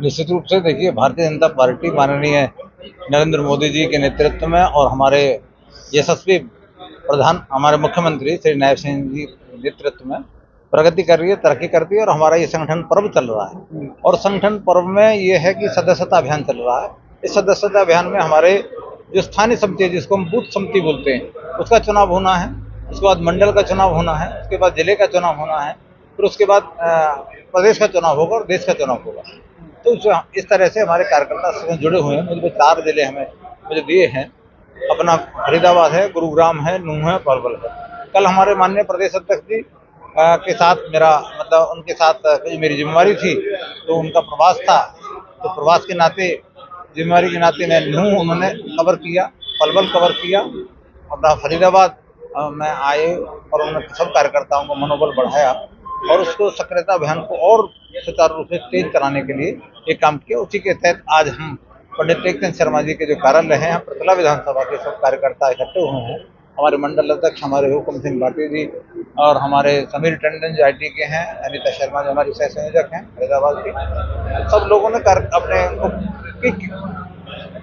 निश्चित रूप से देखिए, भारतीय जनता पार्टी माननीय नरेंद्र मोदी जी के नेतृत्व में और हमारे यशस्वी प्रधान हमारे मुख्यमंत्री श्री नायब सिंह जी के नेतृत्व में प्रगति कर रही है, तरक्की करती है। और हमारा ये संगठन पर्व चल रहा है और संगठन पर्व में ये है कि सदस्यता अभियान चल रहा है। इस सदस्यता अभियान में हमारे जो स्थानीय समिति है, जिसको हम बूथ समिति बोलते हैं, उसका चुनाव होना है। उसके बाद मंडल का चुनाव होना है, उसके बाद जिले का चुनाव होना है, फिर उसके बाद प्रदेश का चुनाव होगा और देश का चुनाव होगा। तो इस तरह से हमारे कार्यकर्ता से जुड़े हुए हैं। मुझे 4 जिले हमें मुझे दिए हैं, अपना फरीदाबाद है, गुरुग्राम है, नूंह है, पलवल है। कल हमारे माननीय प्रदेश अध्यक्ष जी के साथ मेरा मतलब उनके साथ मेरी जिम्मेवारी थी, तो उनका प्रवास था, तो प्रवास के नाते जिम्मेवारी के नाते मैं नूंह उन्होंने कवर किया, पलवल कवर किया, अपना फरीदाबाद में आए और उन्होंने सब कार्यकर्ताओं को मनोबल बढ़ाया और उसको सक्रियता अभियान को और सुचारू रूप से तेज कराने के लिए एक काम किया। उसी के तहत आज हम पंडित टेकचंद शर्मा जी के जो कार्यालय हैं, पृथला विधानसभा के सब कार्यकर्ता इकट्ठे हुए हैं। हमारे मंडल अध्यक्ष हमारे हुक्म सिंह भाटी जी और हमारे समीर टंडन जो IT के हैं, अनिता शर्मा जो हमारी सह संयोजक हैं फरीदाबाद की, सब लोगों ने अपने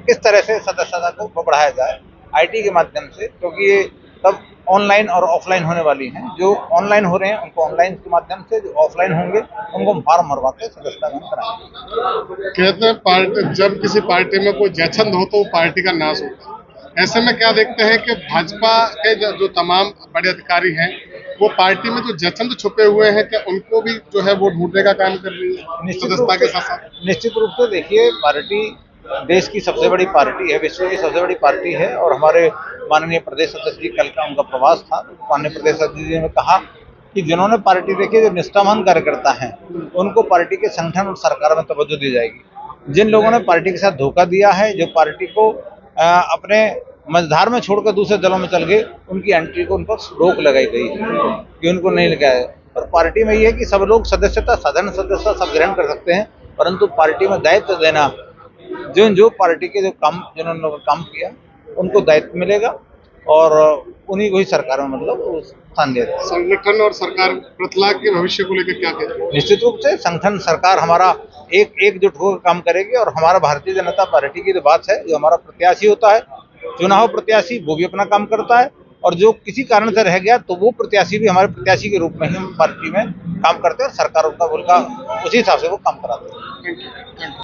किस तरह से सदस्यता को बढ़ाया जाए IT के माध्यम से, क्योंकि ये तब ऑनलाइन और ऑफलाइन होने वाली हैं। जो ऑनलाइन हो रहे हैं उनको ऑनलाइन के माध्यम से, जो ऑफलाइन होंगे उनको फॉर्म भरवा के सदस्यता कराएंगे। कहते हैं पार्टी जब किसी पार्टी में कोई जयछंद हो तो वो पार्टी का नाश होता है। ऐसे में क्या देखते हैं कि भाजपा के जो तमाम बड़े अधिकारी हैं वो पार्टी में जो जयछंद छुपे हुए हैं, क्या उनको भी जो है वो ढूंढने का काम कर रही है सदस्यता के साथ? निश्चित रूप से देखिए, पार्टी देश की सबसे बड़ी पार्टी है, विश्व की सबसे बड़ी पार्टी है। और हमारे माननीय प्रदेश अध्यक्ष जी कल का उनका प्रवास था, तो माननीय प्रदेश अध्यक्ष जी ने कहा कि जिन्होंने पार्टी देखी, जो निष्ठावान कार्यकर्ता हैं, उनको पार्टी के संगठन और सरकार में तवज्जो दी जाएगी। जिन लोगों ने पार्टी के साथ धोखा दिया है, जो पार्टी को अपने मझधार में छोड़कर दूसरे दलों में चल गए, उनकी एंट्री को उन पर रोक लगाई गई कि उनको नहीं लगाया। और पार्टी में ये है कि सब लोग सदस्यता, साधारण सदस्यता सब ग्रहण कर सकते हैं, परंतु पार्टी में दायित्व देना, जो पार्टी के जो काम जिन्होंने काम किया उनको दायित्व मिलेगा और उन्हीं को ही सरकार में मतलब स्थान दिया जाएगा। संगठन और सरकार पृथला के भविष्य को लेकर क्या कहते हैं? निश्चित रूप से संगठन सरकार हमारा एकजुट होकर काम करेगी। और हमारा भारतीय जनता पार्टी की जो बात है, जो हमारा प्रत्याशी होता है, चुनाव प्रत्याशी, वो भी अपना काम करता है, और जो किसी कारण से रह गया तो वो प्रत्याशी भी हमारे प्रत्याशी के रूप में ही हम पार्टी में काम करते हैं और सरकार उनका उसी हिसाब से वो काम कराते हैं।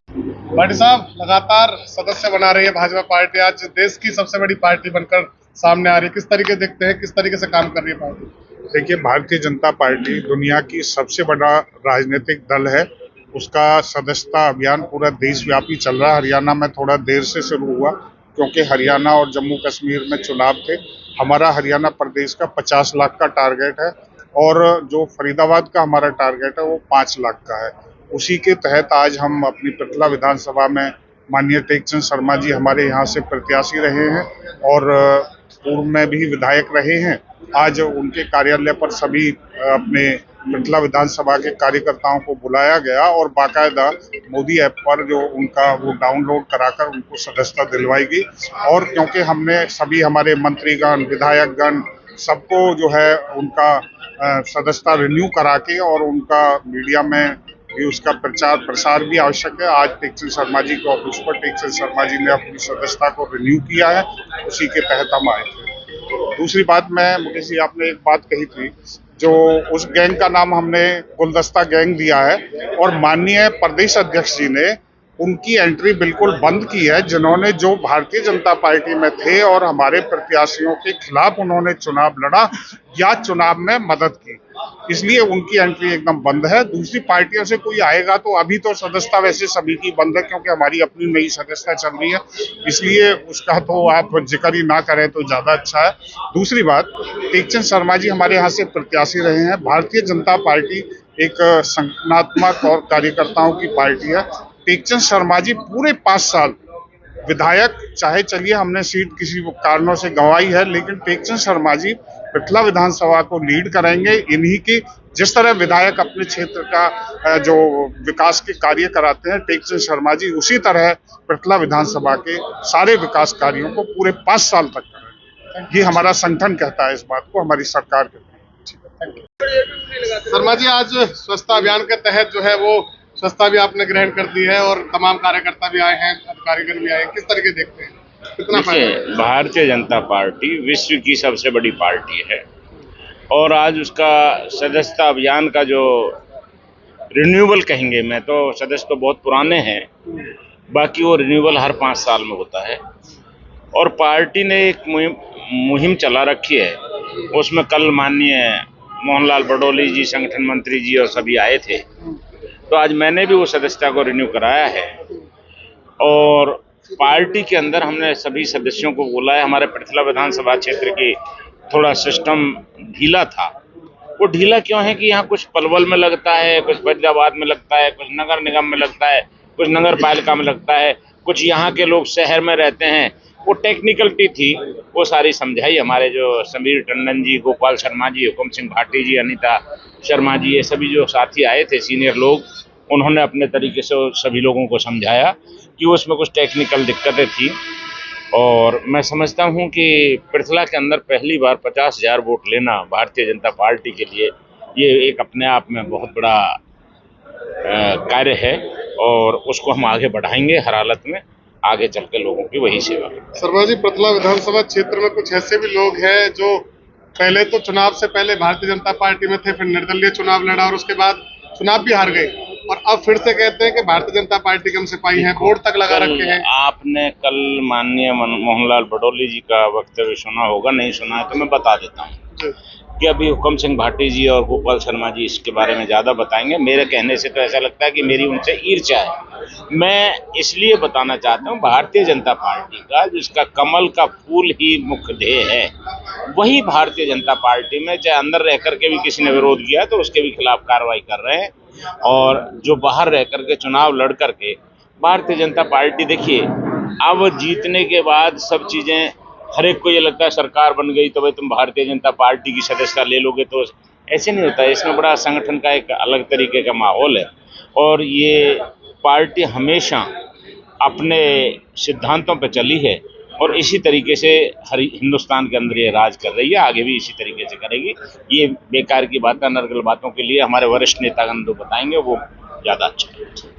भाटी साहब, लगातार सदस्य बना रही है भाजपा पार्टी, आज देश की सबसे बड़ी पार्टी बनकर सामने आ रही है। किस तरीके देखते हैं, किस तरीके से काम कर रही है पार्टी? देखिए, भारतीय जनता पार्टी दुनिया की सबसे बड़ा राजनीतिक दल है। उसका सदस्यता अभियान पूरा देशव्यापी चल रहा है। हरियाणा में थोड़ा देर से शुरू हुआ क्योंकि हरियाणा और जम्मू कश्मीर में चुनाव थे। हमारा हरियाणा प्रदेश का 50 लाख का टारगेट है और जो फरीदाबाद का हमारा टारगेट है वो 5 लाख का है। उसी के तहत आज हम अपनी पृथला विधानसभा में माननीय टेकचंद शर्मा जी हमारे यहाँ से प्रत्याशी रहे हैं और पूर्व में भी विधायक रहे हैं। आज उनके कार्यालय पर सभी अपने पृथला विधानसभा के कार्यकर्ताओं को बुलाया गया और बाकायदा मोदी ऐप पर जो उनका वो डाउनलोड कराकर उनको सदस्यता दिलवाई गई। और क्योंकि हमने सभी हमारे मंत्रीगण, विधायकगण सबको जो है उनका सदस्यता रिन्यू करा के और उनका मीडिया में भी उसका प्रचार प्रसार भी आवश्यक है। आज टेकचंद शर्मा जी के ऑफिस पर टेकचंद शर्मा जी ने अपनी सदस्यता को रिन्यू किया है, उसी के तहत हम आए थे। दूसरी बात, मुकेश जी आपने एक बात कही थी, जो उस गैंग का नाम हमने गुलदस्ता गैंग दिया है और माननीय प्रदेश अध्यक्ष जी ने उनकी एंट्री बिल्कुल बंद की है, जिन्होंने जो भारतीय जनता पार्टी में थे और हमारे प्रत्याशियों के खिलाफ उन्होंने चुनाव लड़ा या चुनाव में मदद की, इसलिए उनकी एंट्री एकदम बंद है। दूसरी पार्टियों से कोई आएगा तो अभी तो सदस्यता वैसे सभी की बंद है क्योंकि हमारी अपनी नई सदस्यता चल रही है, इसलिए उसका तो आप जिक्र ही ना करें तो ज्यादा अच्छा है। दूसरी बात, टेकचंद शर्मा जी हमारे यहाँ से प्रत्याशी रहे हैं। भारतीय जनता पार्टी एक संगठनात्मक और कार्यकर्ताओं की पार्टी है। टेकचंद शर्मा जी पूरे 5 साल विधायक, चाहे चलिए हमने सीट किसी कारणों से गंवाई है, लेकिन टेकचंद शर्मा जी पृथला विधानसभा को लीड करेंगे। इन्हीं की जिस तरह विधायक अपने क्षेत्र का जो विकास के कार्य कराते हैं, टेकचंद शर्मा जी उसी तरह पृथला विधानसभा के सारे विकास कार्यों को पूरे 5 साल तक करें। ये हमारा संगठन कहता है, इस बात को हमारी सरकार कहती है। शर्मा जी, आज स्वच्छता अभियान के तहत जो है वो स्वच्छता भी आपने ग्रहण कर दी है और तमाम कार्यकर्ता भी आए हैं, अधिकारीगण भी आए हैं, किस तरीके देखते हैं, कितना फायदा है? देखिए, भारतीय जनता पार्टी विश्व की सबसे बड़ी पार्टी है और आज उसका सदस्यता अभियान का जो रिन्यूअल कहेंगे, मैं तो सदस्य तो बहुत पुराने हैं, बाकी वो रिन्यूअल हर 5 साल में होता है और पार्टी ने एक मुहिम चला रखी है। उसमें कल माननीय मोहनलाल बडोली जी, संगठन मंत्री जी और सभी आए थे, तो आज मैंने भी वो सदस्यता को रिन्यू कराया है और पार्टी के अंदर हमने सभी सदस्यों को बोला है। हमारे पृथला विधानसभा क्षेत्र की थोड़ा सिस्टम ढीला था। वो ढीला क्यों है कि यहाँ कुछ पलवल में लगता है, कुछ फरीदाबाद में लगता है, कुछ नगर निगम में लगता है, कुछ नगर पालिका में लगता है, कुछ यहाँ के लोग शहर में रहते हैं। वो टेक्निकलिटी थी, वो सारी समझाई हमारे जो समीर टंडन जी, गोपाल शर्मा जी, हुकुम सिंह भाटी जी, अनीता शर्मा जी, ये सभी जो साथी आए थे सीनियर लोग, उन्होंने अपने तरीके से सभी लोगों को समझाया कि उसमें कुछ टेक्निकल दिक्कतें थी और मैं समझता हूं कि पृथला के अंदर पहली बार 50,000 वोट लेना भारतीय जनता पार्टी के लिए ये एक अपने आप में बहुत बड़ा कार्य है और उसको हम आगे बढ़ाएंगे हर हालत में, आगे चल के लोगों की वही सेवा। शर्मा जी, पृथला विधानसभा क्षेत्र में कुछ ऐसे भी लोग हैं जो पहले तो चुनाव से पहले भारतीय जनता पार्टी में थे, फिर निर्दलीय चुनाव लड़ा और उसके बाद चुनाव भी हार गए और अब फिर से कहते हैं कि भारतीय जनता पार्टी के हम सिपाही हैं, बोर्ड तक लगा रखे हैं। आपने कल माननीय मोहनलाल बडोली जी का वक्तव्य सुना होगा, नहीं सुना है तो मैं बता देता हूँ कि अभी हुकुम सिंह भाटी जी और गोपाल शर्मा जी इसके बारे में ज़्यादा बताएंगे। मेरे कहने से तो ऐसा लगता है कि मेरी उनसे ईर्ष्या है। मैं इसलिए बताना चाहता हूँ, भारतीय जनता पार्टी का जिसका कमल का फूल ही मुख्य ध्येय है, वही भारतीय जनता पार्टी में चाहे अंदर रह करके भी किसी ने विरोध किया तो उसके भी खिलाफ कार्रवाई कर रहे हैं और जो बाहर रह करके चुनाव लड़ करके भारतीय जनता पार्टी, देखिए अब जीतने के बाद सब चीज़ें, हर एक को ये लगता है सरकार बन गई तो भाई तुम भारतीय जनता पार्टी की सदस्यता ले लोगे, तो ऐसे नहीं होता है। इसमें बड़ा संगठन का एक अलग तरीके का माहौल है और ये पार्टी हमेशा अपने सिद्धांतों पर चली है और इसी तरीके से हर हिंदुस्तान के अंदर ये राज कर रही है, आगे भी इसी तरीके से करेगी। ये बेकार की बातें, नरगल बातों के लिए हमारे वरिष्ठ नेतागण जो बताएंगे वो ज़्यादा अच्छा है।